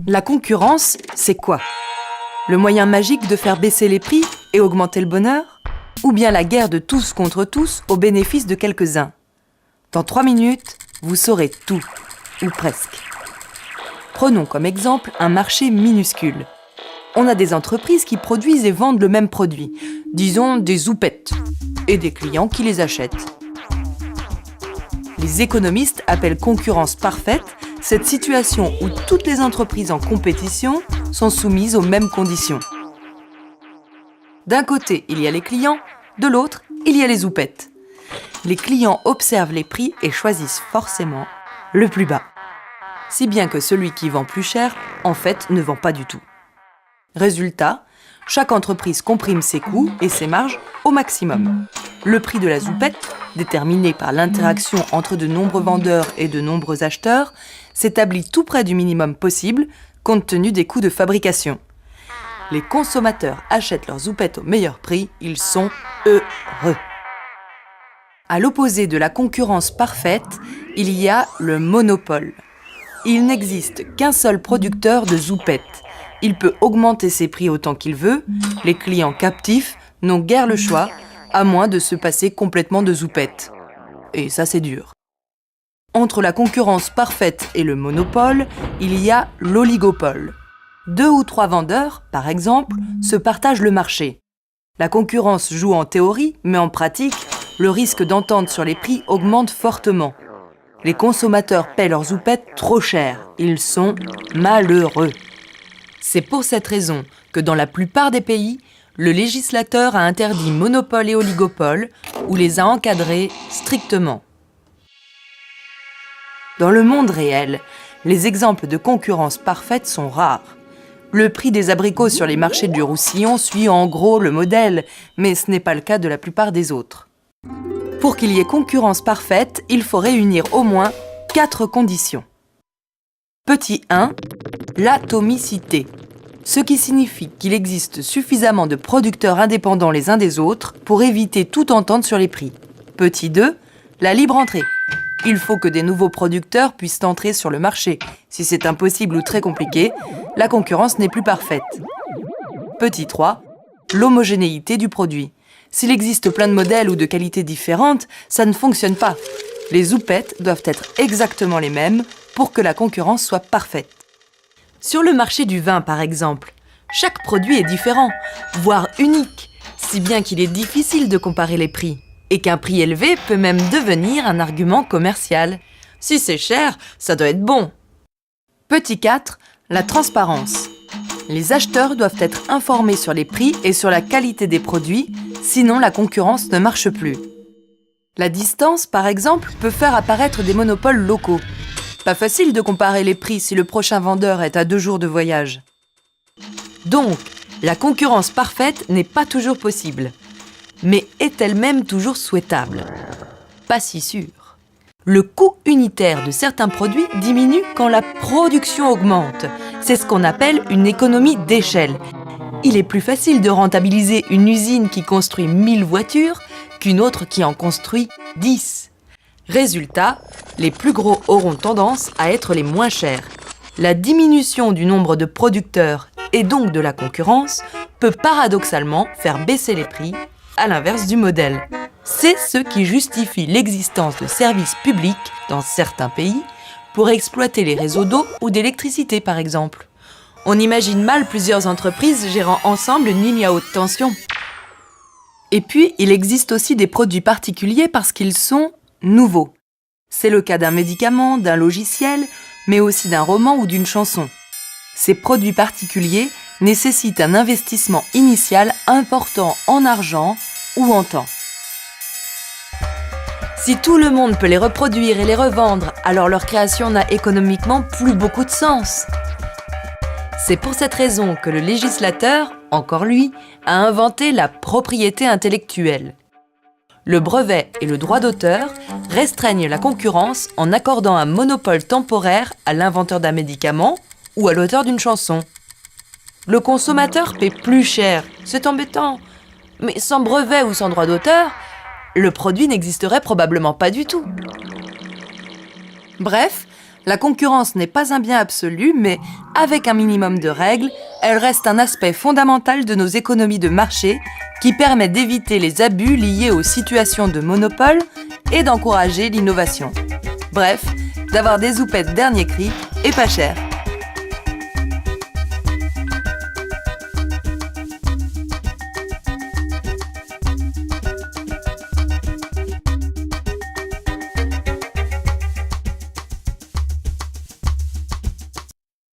La concurrence, c'est quoi? Le moyen magique de faire baisser les prix et augmenter le bonheur? Ou bien la guerre de tous contre tous au bénéfice de quelques-uns? Dans 3 minutes, vous saurez tout, ou presque. Prenons comme exemple un marché minuscule. On a des entreprises qui produisent et vendent le même produit, disons des zoupettes, et des clients qui les achètent. Les économistes appellent concurrence parfaite cette situation où toutes les entreprises en compétition sont soumises aux mêmes conditions. D'un côté, il y a les clients, de l'autre, il y a les zoupettes. Les clients observent les prix et choisissent forcément le plus bas. Si bien que celui qui vend plus cher, en fait, ne vend pas du tout. Résultat, chaque entreprise comprime ses coûts et ses marges au maximum. Le prix de la zoupette, déterminé par l'interaction entre de nombreux vendeurs et de nombreux acheteurs, s'établit tout près du minimum possible, compte tenu des coûts de fabrication. Les consommateurs achètent leurs zoupettes au meilleur prix, ils sont heureux. À l'opposé de la concurrence parfaite, il y a le monopole. Il n'existe qu'un seul producteur de zoupettes. Il peut augmenter ses prix autant qu'il veut. Les clients captifs n'ont guère le choix, à moins de se passer complètement de zoupettes. Et ça, c'est dur. Entre la concurrence parfaite et le monopole, il y a l'oligopole. 2 ou 3 vendeurs, par exemple, se partagent le marché. La concurrence joue en théorie, mais en pratique, le risque d'entente sur les prix augmente fortement. Les consommateurs paient leurs zoupettes trop cher. Ils sont malheureux. C'est pour cette raison que dans la plupart des pays, le législateur a interdit monopole et oligopole ou les a encadrés strictement. Dans le monde réel, les exemples de concurrence parfaite sont rares. Le prix des abricots sur les marchés du Roussillon suit en gros le modèle, mais ce n'est pas le cas de la plupart des autres. Pour qu'il y ait concurrence parfaite, il faut réunir au moins 4 conditions. Petit 1, l'atomicité. Ce qui signifie qu'il existe suffisamment de producteurs indépendants les uns des autres pour éviter toute entente sur les prix. Petit 2, la libre entrée. Il faut que des nouveaux producteurs puissent entrer sur le marché. Si c'est impossible ou très compliqué, la concurrence n'est plus parfaite. Petit 3, l'homogénéité du produit. S'il existe plein de modèles ou de qualités différentes, ça ne fonctionne pas. Les zoupettes doivent être exactement les mêmes pour que la concurrence soit parfaite. Sur le marché du vin, par exemple, chaque produit est différent, voire unique, si bien qu'il est difficile de comparer les prix, et qu'un prix élevé peut même devenir un argument commercial. Si c'est cher, ça doit être bon. Petit 4, la transparence. Les acheteurs doivent être informés sur les prix et sur la qualité des produits, sinon la concurrence ne marche plus. La distance, par exemple, peut faire apparaître des monopoles locaux. Pas facile de comparer les prix si le prochain vendeur est à 2 jours de voyage. Donc, la concurrence parfaite n'est pas toujours possible. Mais est-elle même toujours souhaitable? Pas si sûr. Le coût unitaire de certains produits diminue quand la production augmente. C'est ce qu'on appelle une économie d'échelle. Il est plus facile de rentabiliser une usine qui construit 1000 voitures qu'une autre qui en construit 10. Résultat, les plus gros auront tendance à être les moins chers. La diminution du nombre de producteurs et donc de la concurrence peut paradoxalement faire baisser les prix, à l'inverse du modèle. C'est ce qui justifie l'existence de services publics dans certains pays pour exploiter les réseaux d'eau ou d'électricité par exemple. On imagine mal plusieurs entreprises gérant ensemble une ligne à haute tension. Et puis, il existe aussi des produits particuliers parce qu'ils sont nouveaux. C'est le cas d'un médicament, d'un logiciel, mais aussi d'un roman ou d'une chanson. Ces produits particuliers nécessitent un investissement initial important en argent ou en temps. Si tout le monde peut les reproduire et les revendre, alors leur création n'a économiquement plus beaucoup de sens. C'est pour cette raison que le législateur, encore lui, a inventé la propriété intellectuelle. Le brevet et le droit d'auteur restreignent la concurrence en accordant un monopole temporaire à l'inventeur d'un médicament ou à l'auteur d'une chanson. Le consommateur paie plus cher, c'est embêtant. Mais sans brevet ou sans droit d'auteur, le produit n'existerait probablement pas du tout. Bref, La concurrence n'est pas un bien absolu, mais avec un minimum de règles, elle reste un aspect fondamental de nos économies de marché qui permet d'éviter les abus liés aux situations de monopole et d'encourager l'innovation. Bref, d'avoir des houppettes dernier cri et pas cher.